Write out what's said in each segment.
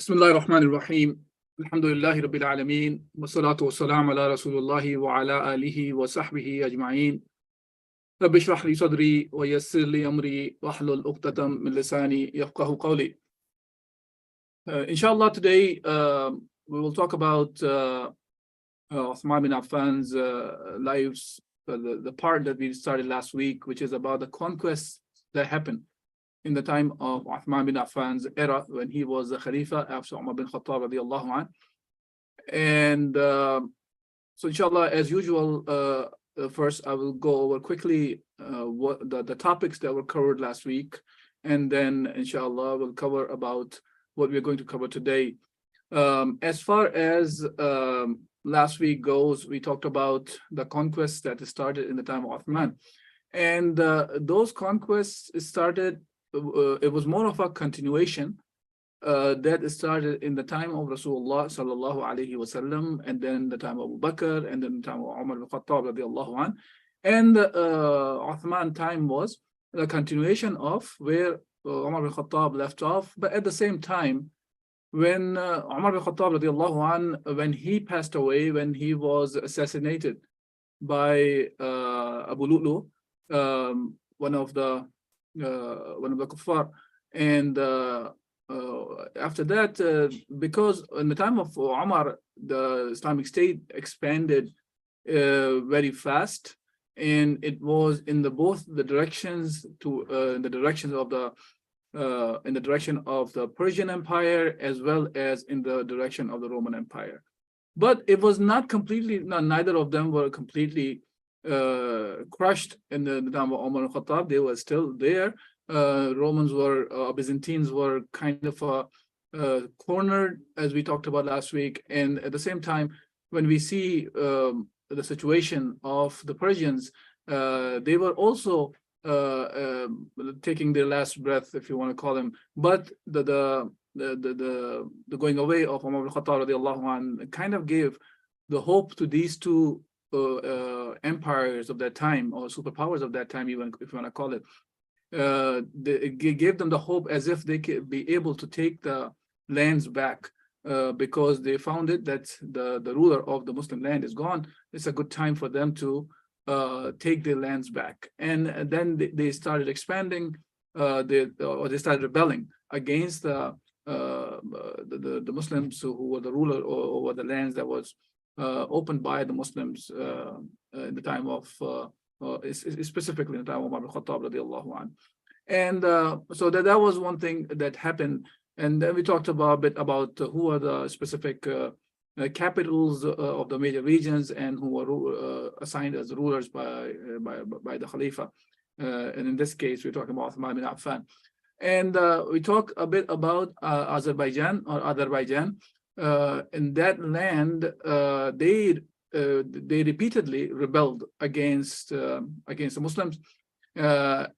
بسم الله الرحمن الرحيم الحمد لله رب العالمين والصلاة والسلام على رسول الله وعلى آله وصحبه أجمعين رب اشرح لي صدري ويسر لي أمري واحلل عقدة من لساني يفقهوا قولي. Inshallah, today we will talk about Uthman bin Affan's lives, the part that we started last week, which is about the conquests that happened in the time of Uthman bin Affan's era when he was the Khalifa after Umar bin Khattab radiallahu anh. And so inshallah, as usual, first I will go over quickly what the topics that were covered last week, and then inshallah we'll cover about what we're going to cover today. As far as last week goes, we talked about the conquests that started in the time of Uthman, and those conquests started. It was more of a continuation that started in the time of Rasulullah sallallahu alaihi wasallam, and then the time of Abu Bakr, and then the time of Umar bin Khattab radiallahu anh. And Uthman time was the continuation of where Umar bin Khattab left off. But at the same time, when Umar bin Khattab radiallahu anh, when he passed away, when he was assassinated by Abu Lu'lu, one of the kuffar, and after that, because in the time of Umar, the Islamic State expanded very fast, and it was in both the directions in the direction of the Persian Empire as well as in the direction of the Roman Empire. But it was not completely. Neither of them were completely crushed in the time of Umar al-Khattab. They were still there. Byzantines were kind of cornered, as we talked about last week. And at the same time, when we see the situation of the Persians, they were also taking their last breath, if you want to call them. But the going away of Umar al-Khattab radiallahu anh kind of gave the hope to these two empires of that time, or superpowers of that time, even if you want to call it. It gave them the hope as if they could be able to take the lands back, because they found it that the ruler of the Muslim land is gone. It's a good time for them to take their lands back. And then they started expanding, they started rebelling against the Muslims who were the ruler over the lands that was opened by the Muslims in the time of specifically in the time of Umar bin Khattab radiallahu anh. And so that was one thing that happened. And then we talked a bit about who are the specific capitals of the major regions and who were assigned as rulers by the Khalifa. And in this case, we're talking about Uthman bin Affan. And we talk a bit about Azerbaijan. In that land, they repeatedly rebelled against the Muslims. They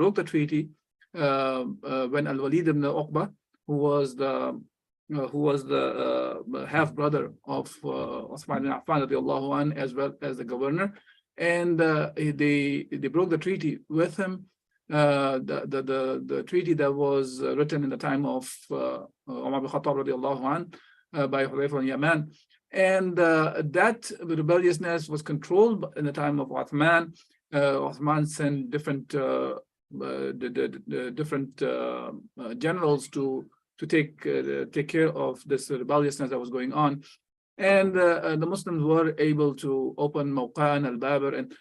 broke the treaty when Al-Walid ibn Uqba, who was the half brother of Uthman bin Affan radiallahu anh, as well as the governor, and they broke the treaty with him. The treaty that was written in the time of Umar bin Khattab radiallahu anh by Hudayfa al-Yaman. And that rebelliousness was controlled in the time of Uthman. Uthman sent different generals to take care of this rebelliousness that was going on. And the Muslims were able to open Mawqan, Al-Babur, and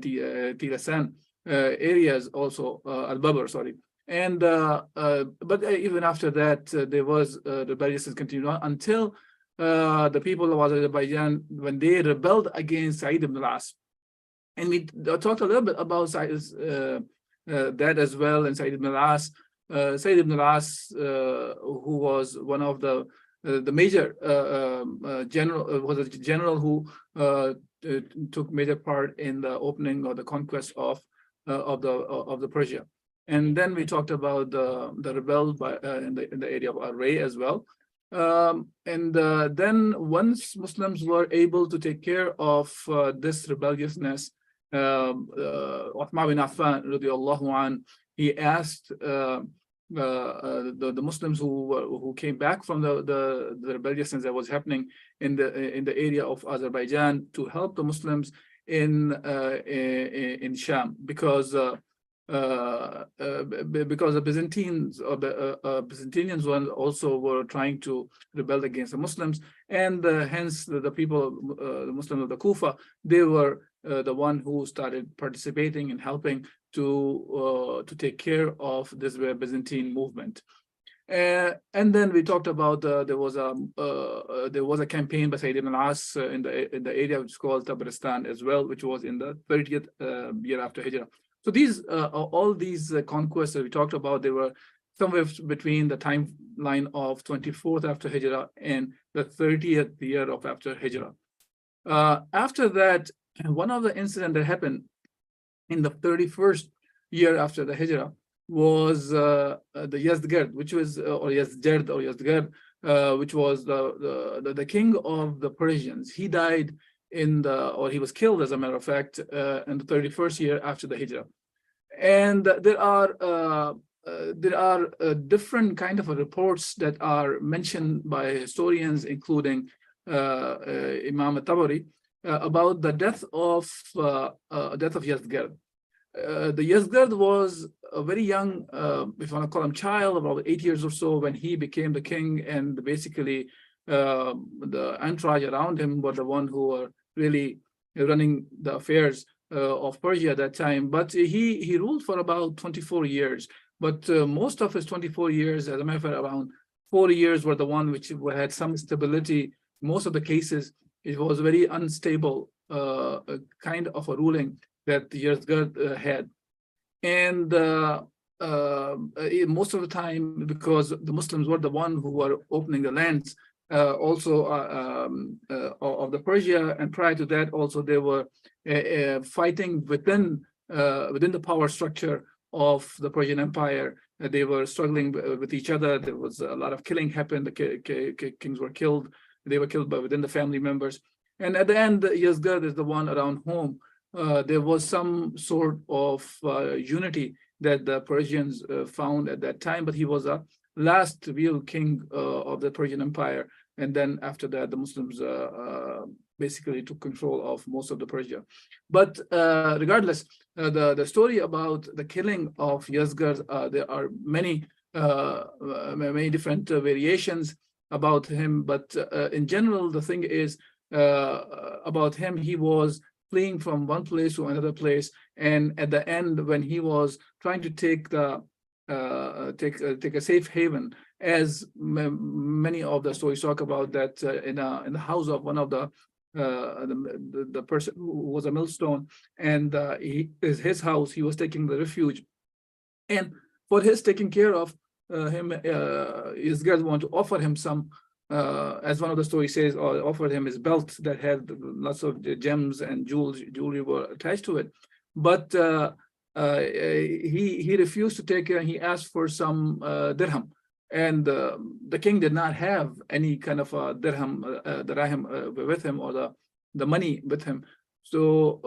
Tilasan areas, also Al-Babur, sorry. And but even after that, there was rebelliousness continued on until the people of Azerbaijan, when they rebelled against Sa'id ibn al-As. And we talked a little bit about that as well, and Sa'id ibn al-As. Sa'id ibn al-As, who was one of the major general, was a general who took major part in the opening or the conquest of the Persia. And then we talked about the rebels in the area of Array as well. Then once Muslims were able to take care of this rebelliousness, Uthman bin Affan radiallahu anh, he asked the Muslims who came back from the rebelliousness that was happening in the area of Azerbaijan to help the Muslims in Sham, because the Byzantines or the Byzantinians also were trying to rebel against the Muslims, and hence the people, the Muslims of the Kufa, they were the one who started participating and helping to take care of this Byzantine movement. And then we talked about there was a campaign by Sayyid ibn al-As in the area which is called Tabaristan as well, which was in the 30th year after Hijrah. So these all these conquests that we talked about, they were somewhere between the timeline of 24th after Hijrah and the 30th year of after Hijrah. After that, one of the incidents that happened in the 31st year after the Hijrah was the Yazdgerd, which was or Yazdgerd, which was the king of the Persians. He died he was killed, as a matter of fact, in the 31st year after the Hijrah. And there are different kind of reports that are mentioned by historians, including Imam Tabari, about the death of Yazdgerd. The Yazdgerd was a very young, if you want to call him child, about 8 years or so, when he became the king, and basically the entourage around him were the one who were really running the affairs of Persia at that time. But he ruled for about 24 years. But most of his 24 years, as a matter of fact, around 4 years were the one which had some stability. Most of the cases, it was very unstable kind of a ruling that Yazdgerd had. And most of the time, because the Muslims were the one who were opening the lands also of the Persia, and prior to that also they were fighting within the power structure of the Persian Empire. They were struggling with each other. There was a lot of killing happened. The kings were killed. They were killed by within the family members. And at the end, Yazdgerd is the one around whom there was some sort of unity that the Persians found at that time, but he was a last real king of the Persian Empire. And then after that, the Muslims basically took control of most of the Persia. But regardless, the story about the killing of Yazdgerd, there are many different variations about him. But in general, the thing is about him, he was fleeing from one place to another place, and at the end, when he was trying to take a safe haven, as many of the stories talk about, that in the house of one of the person who was a millstone, and his house, he was taking the refuge, and for his taking care of him, his guards want to offer him some. As one of the stories says, or offered him his belt that had lots of gems and jewelry were attached to it. But he refused to take it, and he asked for some dirham. And the king did not have any kind of dirham with him, or the money with him. So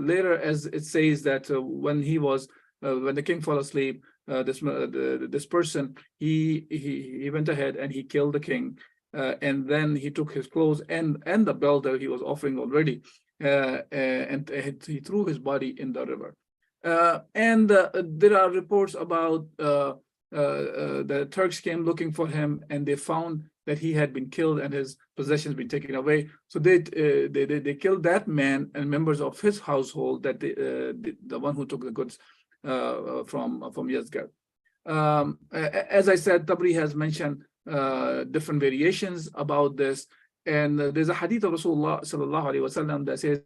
later, as it says that when the king fell asleep, this person, he went ahead and he killed the king. And then he took his clothes and the belt that he was offering already, and he threw his body in the river. And there are reports about the Turks came looking for him, and they found that he had been killed and his possessions been taken away. So they killed that man and members of his household, that the one who took the goods from Yazdgerd. As I said, Tabri has mentioned different variations about this, and there's a hadith of Rasulullah sallallahu alaihi wasallam that says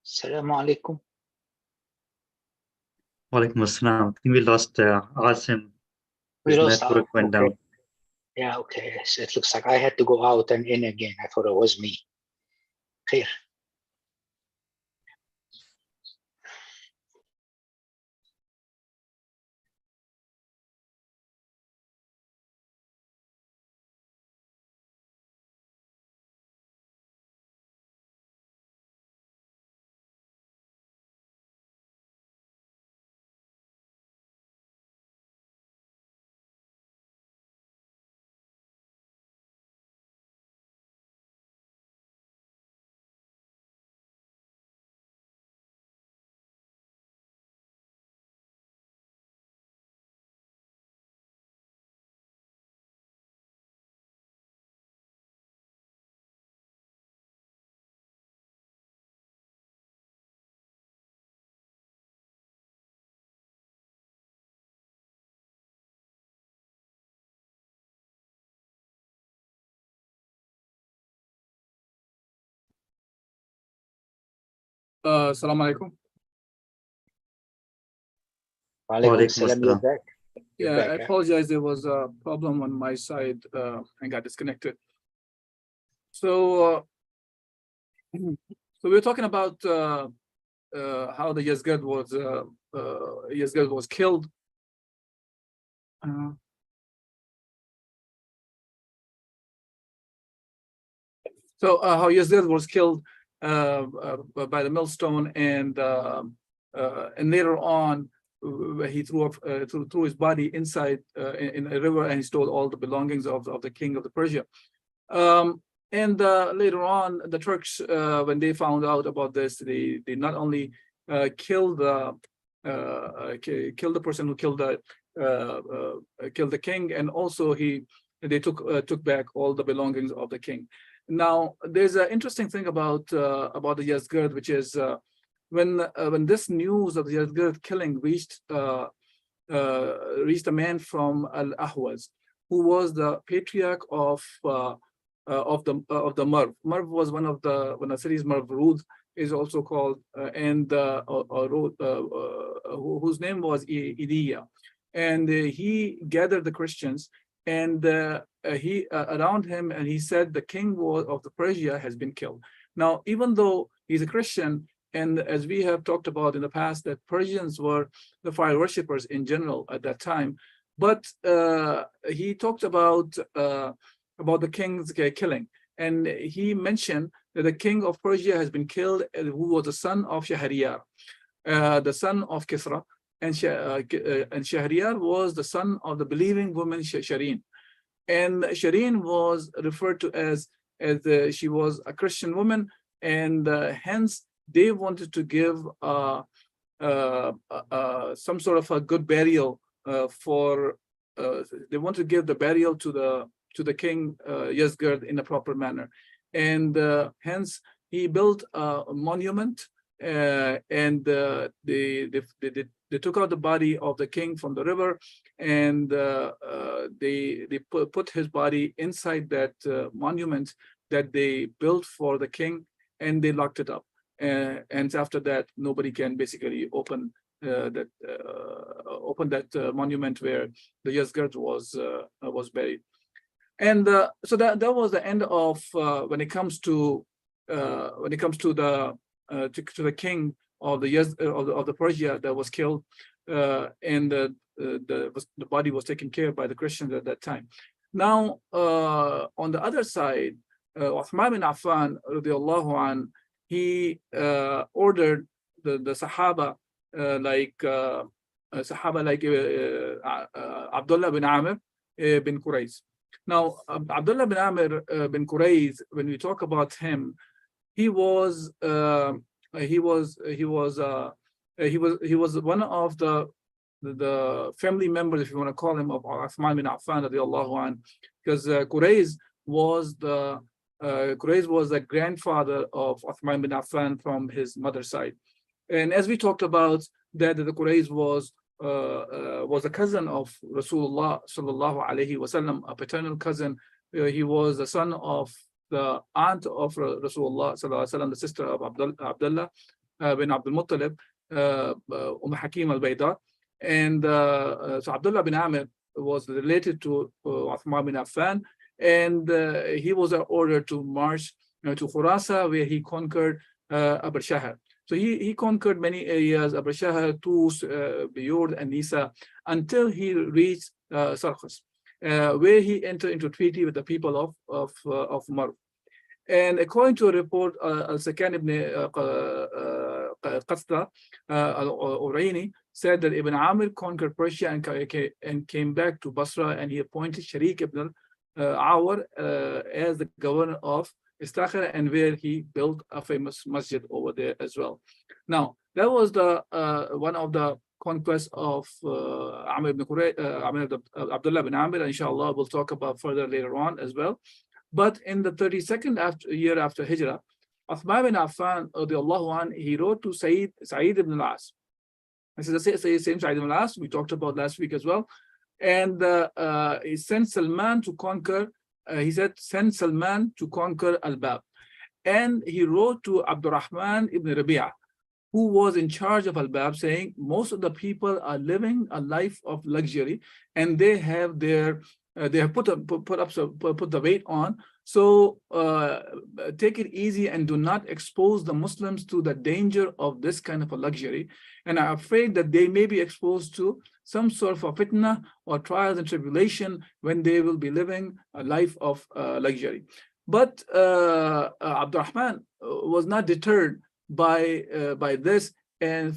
Assalamu alaikum. Walaikum assalam. I think we lost Asim. We His lost network went okay. down. Yeah, okay. So it looks like I had to go out and in again. I thought it was me. Khair. Assalamu alaikum. Walaikum Walaikum assalam. You're assalam. back. You're Yeah, back. I apologize. There was a problem on my side and got disconnected. So, so we were talking about how the Yazgad was killed. So how Yazid was killed by the millstone, and later on he threw his body inside in a river, and he stole all the belongings of the king of the Persia. And later on, the Turks, when they found out about this, they not only killed the person who killed the king, and also they took back all the belongings of the king. Now, there's an interesting thing about the Yazgird, which is when this news of the Yazgird killing reached a man from Al-Ahwaz, who was the patriarch of the Merv. Merv was one of the cities. Merv Rud is also called, whose name was Iliya, and he gathered the Christians, and he around him, and he said the king of the Persia has been killed. Now, even though he's a Christian, and as we have talked about in the past, that Persians were the fire worshippers in general at that time, but he talked about the king's killing, and he mentioned that the king of Persia has been killed, who was the son of Shahriyar, the son of Kisra, and Shahriyar was the son of the believing woman Shireen, and Shireen was referred to as she was a Christian woman, and hence they wanted to give some sort of a good burial they want to give the burial to the king Yazgird in a proper manner, and hence he built a monument, and they took out the body of the king from the river, and they put his body inside that monument that they built for the king, and they locked it up. And after that, nobody can basically open that monument where the Yazgird was buried. And so that was the end of when it comes to the king of the Persia that was killed, and the body was taken care of by the Christians at that time. Now, on the other side, Uthman bin Affan, radiallahu an, he ordered the Sahaba like Abdullah bin Amir bin Qurayz. Now, Abdullah bin Amir bin Qurayz, when we talk about him, he was one of the family members, if you want to call him, of Uthman bin Affan radiallahu an, because Qurayz was the grandfather of Uthman bin Affan from his mother's side. And as we talked about, that the Qurayz was a cousin of Rasulullah sallallahu alaihi wasallam, a paternal cousin. He was the son of the aunt of Rasulullah sallallahu alaihi wasallam, the sister of Abdullah. bin Abdul Muttalib, Hakim al-Bayda. And so Abdullah bin Amir was related to Uthman bin Affan, and he was ordered to march to Khurasa, where he conquered Abr Shahar. So he conquered many areas, Abr Shahar, Tus, Biyur, and Nisa, until he reached Sarkhas, where he entered into treaty with the people of Marw. And according to a report, Al-Sakan ibn Qasta al-Uraini said that Ibn Amir conquered Persia and came back to Basra, and he appointed Sharik ibn Awar as the governor of Istakhir, and where he built a famous masjid over there as well. Now, that was the one of the conquests of Abdullah bin Amir. Inshallah, we'll talk about further later on as well. But in the 32nd year after Hijrah, Uthman bin Affan, he wrote to Sa'id ibn al-As. This is the same Sa'id ibn al-As we talked about last week as well. And he sent Salman to conquer, he said, send Salman to conquer Al-Bab. And he wrote to Abdurrahman ibn Rabi'ah, who was in charge of Al-Bab, saying, most of the people are living a life of luxury, and they have put the weight on. So take it easy and do not expose the Muslims to the danger of this kind of a luxury. And I'm afraid that they may be exposed to some sort of a fitna or trials and tribulation when they will be living a life of luxury. But Abdurrahman was not deterred by this and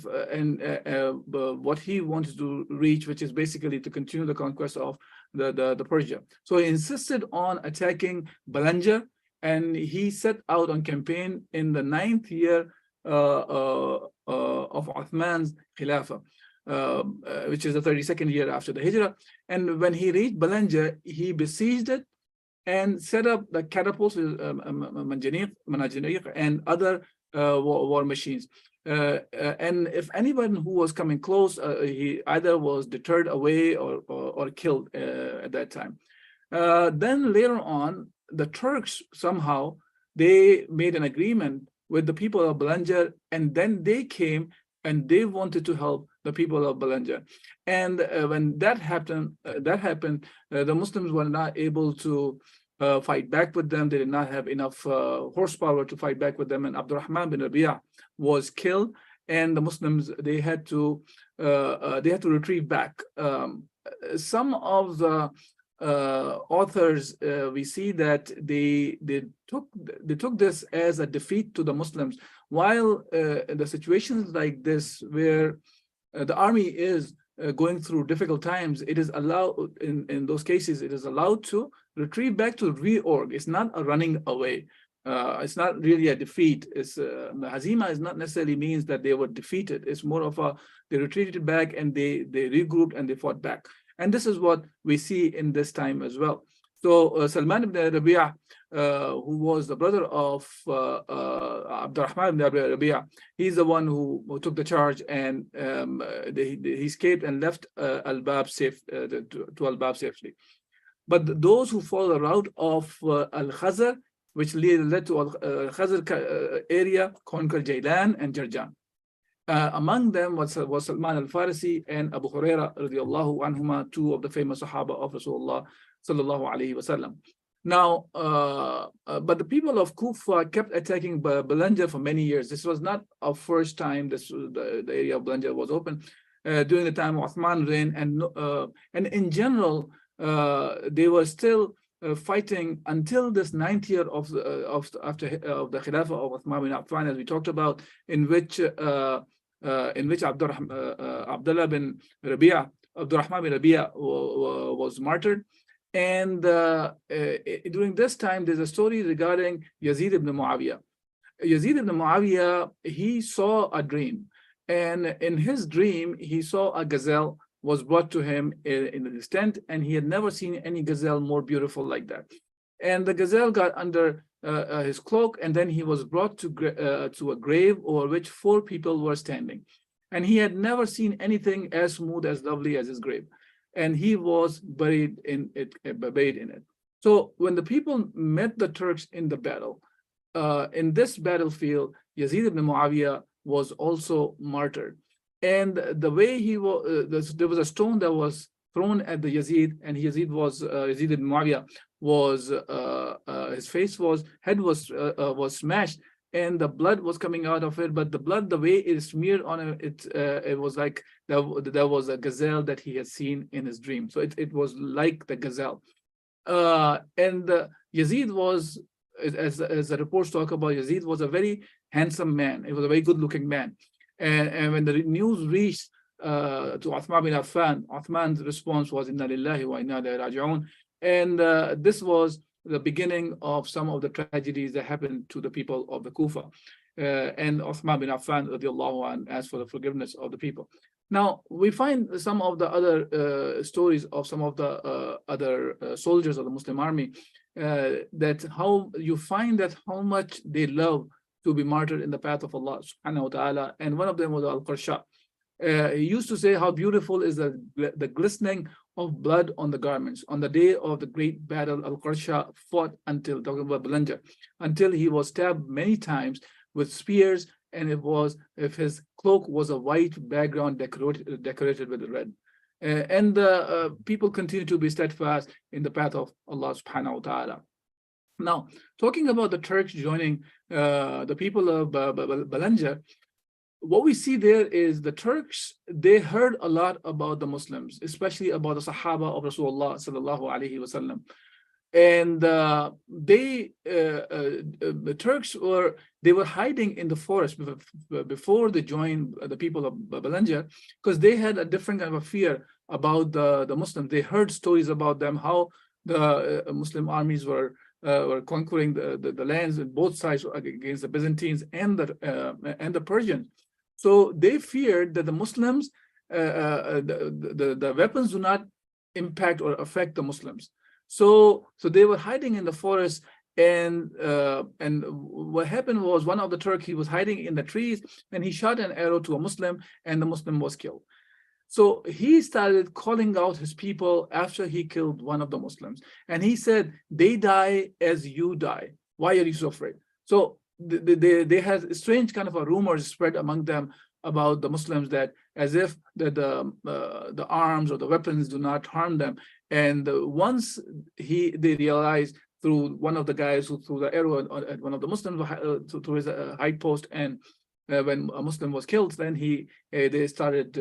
what he wanted to reach, which is basically to continue the conquest of the Persia. So he insisted on attacking Balanjar, and he set out on campaign in the 9th year of Uthman's Khilafah, which is the 32nd year after the Hijrah. And when he reached Balanjar, he besieged it and set up the catapults, manjaniq, and other war machines. And if anyone who was coming close, he either was deterred away or killed at that time. Then later on, the Turks somehow, they made an agreement with the people of Balanjar, and then they came and they wanted to help the people of Balanjar. And when that happened, the Muslims were not able to fight back with them. They did not have enough horsepower to fight back with them, and Abdurrahman bin Rabi'ah was killed, and the Muslims, they had to retrieve back. Some of the authors, we see that they took this as a defeat to the Muslims, while in the situations like this, where the army is going through difficult times, it is allowed, in those cases, it is allowed to retrieve back to reorg. It's not a running away. It's not really a defeat. It's the hazima is not necessarily means that they were defeated. It's more of they retreated back and they regrouped and they fought back. And this is what we see in this time as well. So Salman ibn Rabi'ah, who was the brother of Abdurrahman ibn Rabi'ah, he's the one who took the charge, and he escaped and left Al-Bab safe to Al-Bab safely. But those who follow the route of Al-Khazar, which led to Al-Khazar area, conquered Jailan and Jarjan. Among them was Salman al-Farisi and Abu Huraira radiallahu anhuma, two of the famous Sahaba of Rasulullah sallallahu alaihi wasallam. Now, but the people of Kufa kept attacking Balanjar for many years. This was not our first time the area of Balanjar was open. During the time of Uthman reign, and in general, they were still fighting until this 9th year of the Khilafah of Uthman bin Affan, as we talked about, in which Abdullah bin Rabi'ah, Abdurrahman bin Rabi'ah was martyred. And during this time, there's a story regarding Yazid ibn Muawiyah. Yazid ibn Muawiyah, he saw a dream, and in his dream, he saw a gazelle was brought to him in his tent, and he had never seen any gazelle more beautiful like that. And the gazelle got under his cloak, and then he was brought to a grave over which 4 people were standing. And he had never seen anything as smooth, as lovely as his grave. And he was buried in it. So when the people met the Turks in the battle, in this battlefield, Yazid ibn Muawiyah was also martyred. And the way he was, there was a stone that was thrown at the Yazid, and Yazid ibn Muawiyah was his head was smashed, and the blood was coming out of it. But the blood, the way it smeared on it, it was like there was a gazelle that he had seen in his dream. So it was like the gazelle. And Yazid was, as the reports talk about, Yazid was a very handsome man. He was a very good-looking man. And when the news reached to Uthman bin Affan, Uthman's response was "Inna lillahi wa inna ilayhi raji'un." And this was the beginning of some of the tragedies that happened to the people of the Kufa. And Uthman bin Affan radiallahu anh asked for the forgiveness of the people. Now, we find some of the other stories of some of the other soldiers of the Muslim army, that how you find that how much they love to be martyred in the path of Allah subhanahu wa ta'ala. And one of them was Al-Qarsha. He used to say how beautiful is the glistening of blood on the garments. On the day of the great battle, Al-Qarsha fought until, talking about Balanja, until he was stabbed many times with spears, and if his cloak was a white background decorated with red. And people continue to be steadfast in the path of Allah subhanahu wa ta'ala. Now, talking about the Turks joining the people of Balanja, what we see there is the Turks, they heard a lot about the Muslims, especially about the Sahaba of Rasulullah sallallahu alaihi wasallam. And the Turks were hiding in the forest before they joined the people of Balanja, because they had a different kind of a fear about the Muslims. They heard stories about them, how the Muslim armies were conquering the lands on both sides against the Byzantines and the Persians. So they feared that the Muslims, the weapons do not impact or affect the Muslims. So they were hiding in the forest, and what happened was, one of the Turks, he was hiding in the trees, and he shot an arrow to a Muslim, and the Muslim was killed. So he started calling out his people after he killed one of the Muslims, and he said, "They die as you die. Why are you so afraid?" So they had a strange kind of a rumor spread among them about the Muslims, that as if the arms or the weapons do not harm them. And once they realized through one of the guys who threw the arrow at one of the Muslims to his high post, and when a Muslim was killed, then they started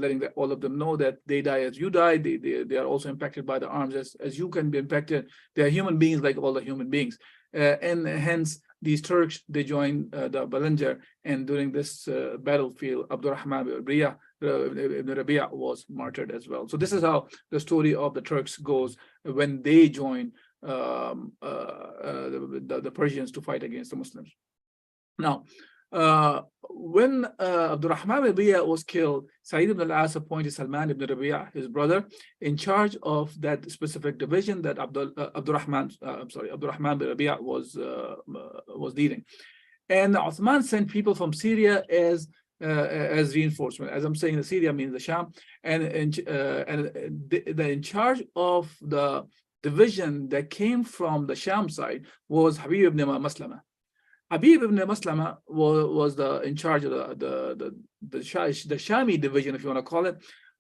letting all of them know that they die as you die. They are also impacted by the arms as you can be impacted. They are human beings like all the human beings, and hence these Turks, they joined the Balanja, and during this battlefield, Abdurrahman ibn Rabi'a was martyred as well. So this is how the story of the Turks goes when they joined the Persians to fight against the Muslims. Now, when Abdurrahman ibn Rabi'a was killed, Sa'id ibn al-As appointed Salman ibn Rabi'a, his brother, in charge of that specific division that Abdurrahman ibn Rabi'a was leading. And Uthman sent people from Syria as reinforcement. As I'm saying, the Syria means the Sham, and in charge of the division that came from the Sham side was Habib ibn Maslama. Habib ibn Maslama was in charge of the Shami division, if you want to call it.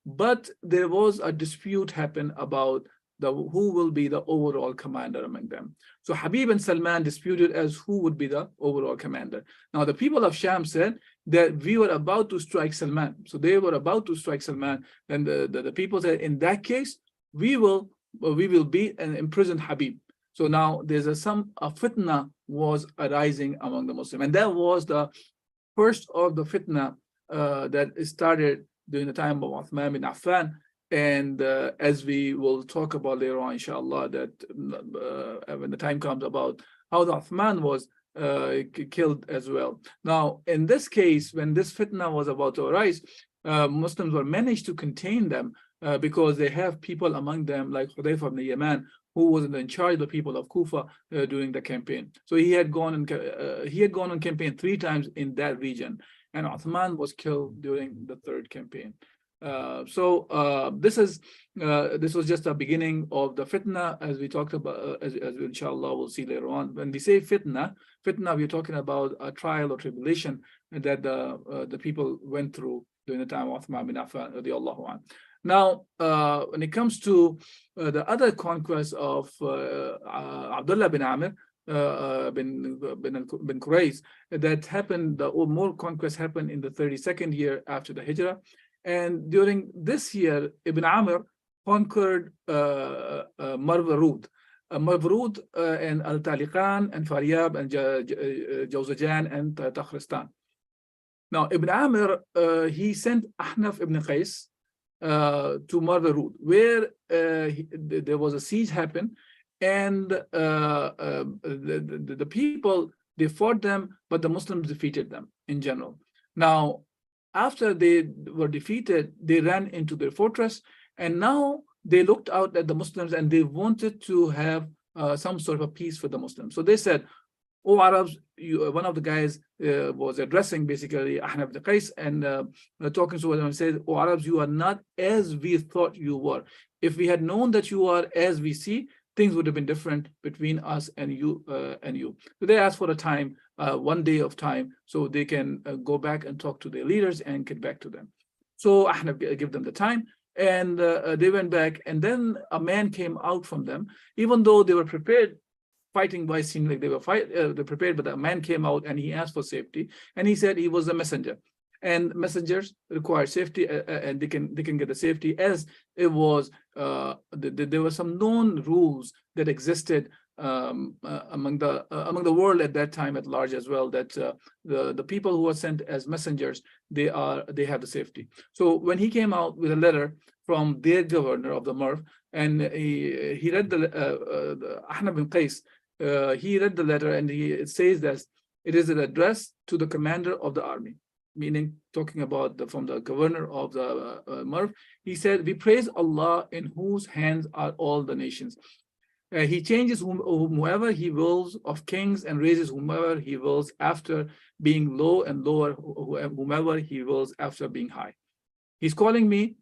But there was a dispute happen about who will be the overall commander among them. So Habib and Salman disputed as who would be the overall commander. Now the people of Sham said that we were about to strike Salman. So they were about to strike Salman. Then the people said, in that case, we will beat and imprison Habib. So now there's a fitna was arising among the Muslims. And that was the first of the fitna that started during the time of Uthman bin Affan. And as we will talk about later on, inshallah, that when the time comes about how the Uthman was killed as well. Now, in this case, when this fitna was about to arise, Muslims were managed to contain them because they have people among them like Hudayfa ibn Yaman, who was in charge of the people of Kufa during the campaign. So he had gone on campaign 3 times in that region, and Uthman was killed during the 3rd campaign. This was just the beginning of the fitna, as we talked about, as we inshallah will see later on. When we say fitna, we're talking about a trial or tribulation that the people went through during the time of Uthman bin Affan radiallahu anhu. Now, when it comes to the other conquest of Abdullah bin Amir, bin Quraysh, that happened, the more conquest happened in the 32nd year after the Hijrah. And during this year, Ibn Amr conquered Marvarud. Marvarud and Al-Taliqan and Faryab and Jawzajan and Takhristan. Now, Ibn Amr, he sent Ahnaf ibn Qais to Marvarud, where there was a siege happened, and the people, they fought them, but the Muslims defeated them in general. Now, after they were defeated, they ran into their fortress, and now they looked out at the Muslims and they wanted to have some sort of a peace for the Muslims. So they said, "Oh, Arabs," one of the guys was addressing basically Ahnaf ibn Qais and talking to them and said, "Oh, Arabs, you are not as we thought you were. If we had known that you are as we see, things would have been different between us and you." So they asked for a time, 1 day of time, so they can go back and talk to their leaders and get back to them. So Ahnaf gave them the time, and they went back, and then a man came out from them, even though they were prepared. Fighting wise seemed like they were prepared, but a man came out and he asked for safety, and he said he was a messenger, and messengers require safety, and they can get the safety, as it was there were some known rules that existed among the world at that time at large as well, that the people who are sent as messengers, they have the safety. So when he came out with a letter from their governor of the Merv, and he read the Ahnaf bin Qais, he read the letter, and it says that it is an address to the commander of the army, meaning talking about from the governor of the Merv. He said, "We praise Allah in whose hands are all the nations. He changes whomever he wills of kings and raises whomever he wills after being low, and lower whomever he wills after being high. He's calling me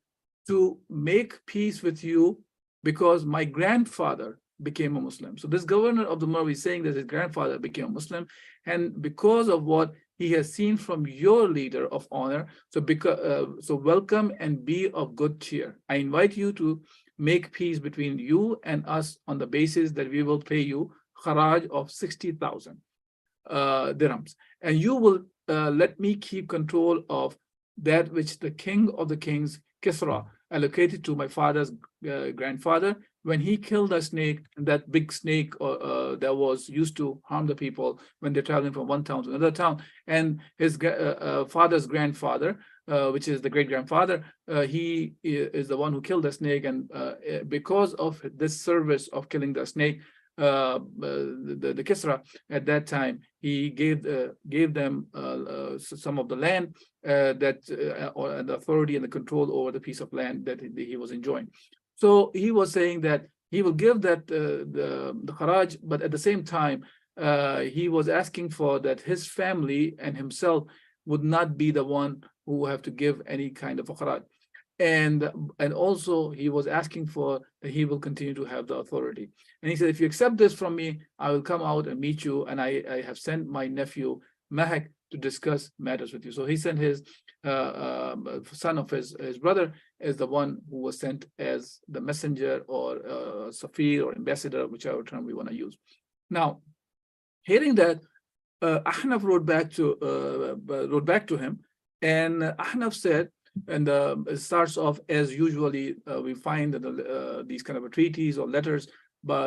to make peace with you because my grandfather became a Muslim." So this governor of the Merv is saying that his grandfather became a Muslim, and because of what he has seen from your leader of honor, so welcome and be of good cheer. I invite you to make peace between you and us on the basis that we will pay you kharaj of 60,000 dirhams, and you will let me keep control of that which the king of the kings, Kisra, allocated to my father's grandfather when he killed a snake, that big snake that was used to harm the people when they're traveling from one town to another town. And his father's grandfather, which is the great-grandfather, he is the one who killed the snake, and because of this service of killing the snake, the Kisra at that time, he gave them some of the land or the authority and the control over the piece of land that he was enjoying. So he was saying that he will give that the kharaj, but at the same time, he was asking for that his family and himself would not be the one who have to give any kind of a kharaj. And also he was asking for that he will continue to have the authority. And he said, if you accept this from me, I will come out and meet you. And I have sent my nephew Mahak to discuss matters with you. So he sent his son of his brother as the one who was sent as the messenger or Safir or ambassador, whichever term we want to use. Now, hearing that, Ahnaf wrote back to him, and Ahnaf said, and it starts off as usually we find that these kind of treaties or letters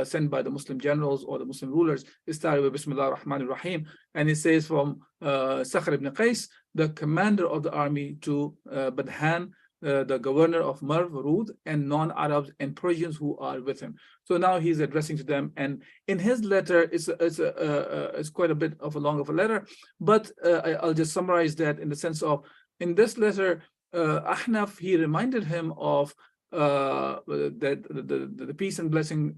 sent by the Muslim generals or the Muslim rulers, it started with Bismillah ar-Rahman ar-Rahim, and it says from Sakhr ibn Qais, the commander of the army, to Badhan, the governor of Merv, Rud, and non-Arabs and Persians who are with him. So now he's addressing to them, and in his letter, it's quite a bit of a long of a letter, but I'll just summarize that in the sense of, in this letter, Ahnaf, he reminded him of that the peace and blessing,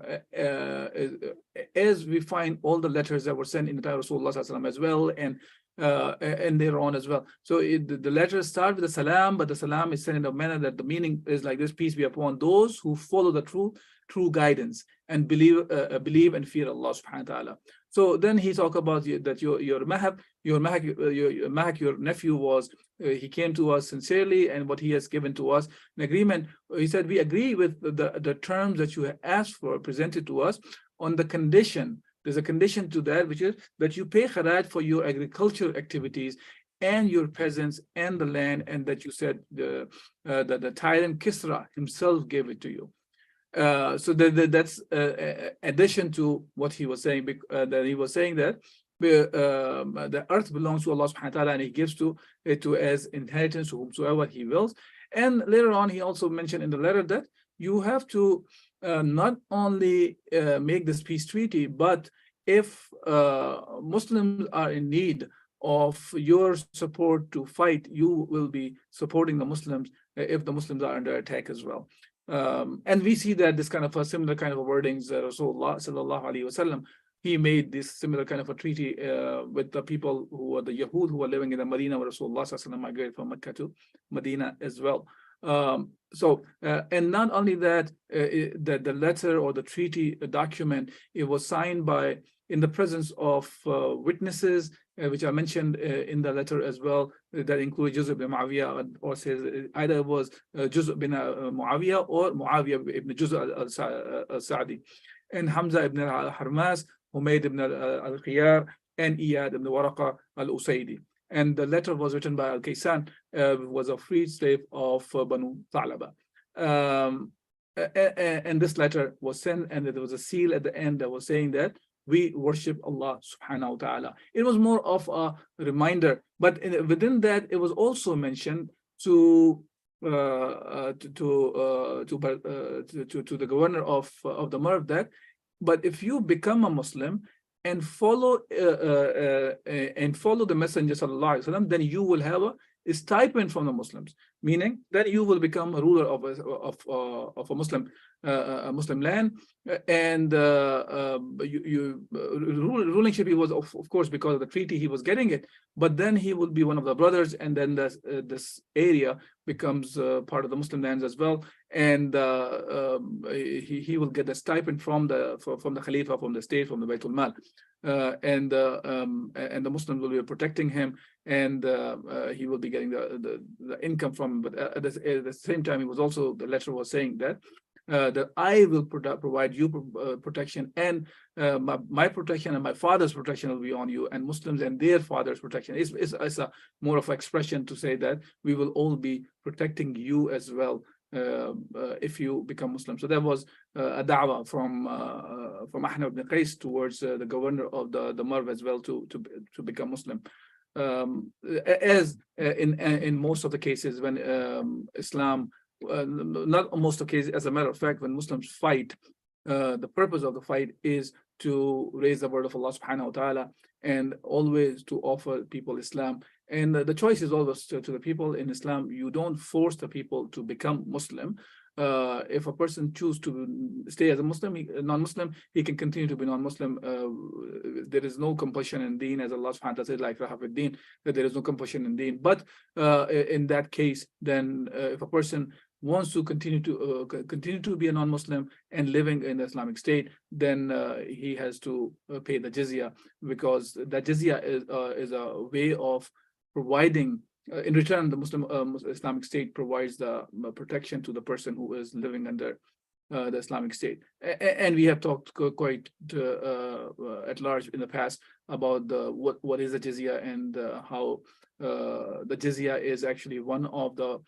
as we find all the letters that were sent in the time of Rasulullah as well, and and later on as well. So the letter starts with the salam, but the salam is said in a manner that the meaning is like this: peace be upon those who follow the true guidance and believe and fear Allah subhanahu wa ta'ala. So then he talked about that your Mahak, your nephew was, he came to us sincerely, and what he has given to us in agreement, he said, we agree with the terms that you have asked for, presented to us, on the condition. There's a condition to that, which is that you pay kharaj for your agricultural activities and your peasants and the land, and that you said the tyrant Kisra himself gave it to you. So that's addition to what he was saying. That he was saying that the earth belongs to Allah subhanahu wa ta'ala, and he gives to as inheritance to whomsoever he wills. And later on, he also mentioned in the letter that you have to not only make this peace treaty, but if Muslims are in need of your support to fight, you will be supporting the Muslims if the Muslims are under attack as well. And we see that this kind of a similar kind of wordings, Rasulullah sallallahu alaihi wasallam, he made this similar kind of a treaty with the people who were the Yahud who were living in the Medina, where Rasulullah sallallahu alaihi wasallam migrated from Mecca to Medina as well. And not only that, that the letter or the treaty document, it was signed by in the presence of witnesses, which are mentioned in the letter as well, that include Juz' ibn Muawiyah, or says either it was Juz' ibn Muawiyah or Muawiyah ibn Juz' al-Sa'di, and Hamza ibn al-Harmas, Humayd ibn al-Khiyar, and Iyad ibn Waraqa al-Usaydi. And the letter was written by Al-Kaysan, was a freed slave of Banu Thalaba. And this letter was sent, and there was a seal at the end that was saying that we worship Allah subhanahu wa ta'ala. It was more of a reminder, but within that, it was also mentioned to the governor of the Merv that, but if you become a Muslim and follow the Messenger sallallahu alaihi wasallam, then you will have a stipend from the Muslims, meaning that you will become a ruler of a Muslim land, and rulingship, he was of course because of the treaty he was getting it, but then he will be one of the brothers, and then this area becomes part of the Muslim lands as well, and he will get the stipend from the Khalifa, from the state, from the Baytul Mal, and the Muslims will be protecting him, and he will be getting the income from. But at the same time, he was also, the letter was saying that I will provide you protection, and my protection and my father's protection will be on you, and Muslims and their father's protection. It's a more of an expression to say that we will all be protecting you as well if you become Muslim. So that was a da'wah from Ahmad ibn Qais towards the governor of the Merv as well to become Muslim. As in most of the cases when Islam, not most of the cases, as a matter of fact, when Muslims fight, the purpose of the fight is to raise the word of Allah subhanahu wa ta'ala, and always to offer people Islam. And the choice is always to the people. In Islam, you don't force the people to become Muslim. If a person chooses to stay as a Muslim, non-Muslim, he can continue to be non-Muslim. There is no compulsion in deen, as Allah subhanahu wa ta'ala said, like Rahaf deen, that there is no compulsion in deen. But in that case, then if a person wants to continue to be a non-Muslim and living in the Islamic State, then he has to pay the jizya, because the jizya is a way of providing. In return, the Muslim Islamic State provides the protection to the person who is living under the Islamic State. And we have talked quite at large in the past about what is the jizya, and how the jizya is actually one of the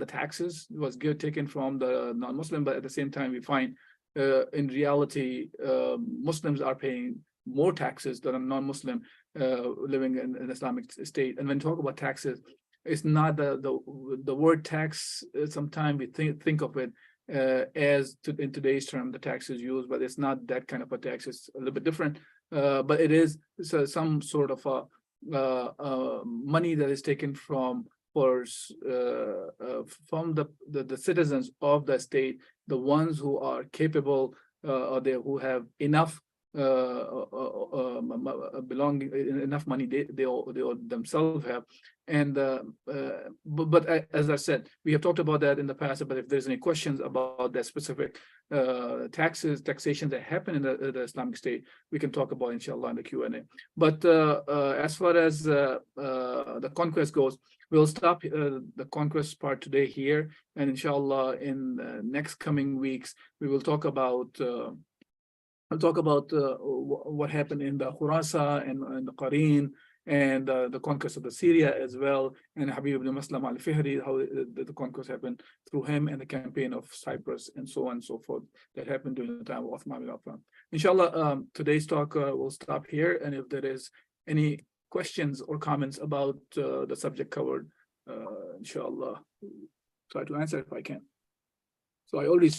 taxes was taken from the non-Muslim. But at the same time, we find in reality Muslims are paying more taxes than a non-Muslim living in an Islamic State. And when we talk about taxes, it's not the word tax. Sometimes we think of it as in today's term, the tax is used, but it's not that kind of a tax. It's a little bit different, but it is some sort of a money that is taken from the citizens of the state, the ones who are capable, or who have enough belonging, enough money they all themselves have. And but as I said, we have talked about that in the past. But if there's any questions about that specific taxation that happen in the Islamic State, we can talk about inshallah in the Q&A. But as far as the conquest goes, we'll stop the conquest part today here, and inshallah in next coming weeks we will talk about what happened in the Khurasan and the Qarin, and the conquest of the Syria as well, and Habib ibn Maslam al-Fihri, how the conquest happened through him, and the campaign of Cyprus, and so on and so forth, that happened during the time of Uthman bin Affan. Inshallah, today's talk will stop here, and if there is any questions or comments about the subject covered, inshallah, try to answer if I can. So I already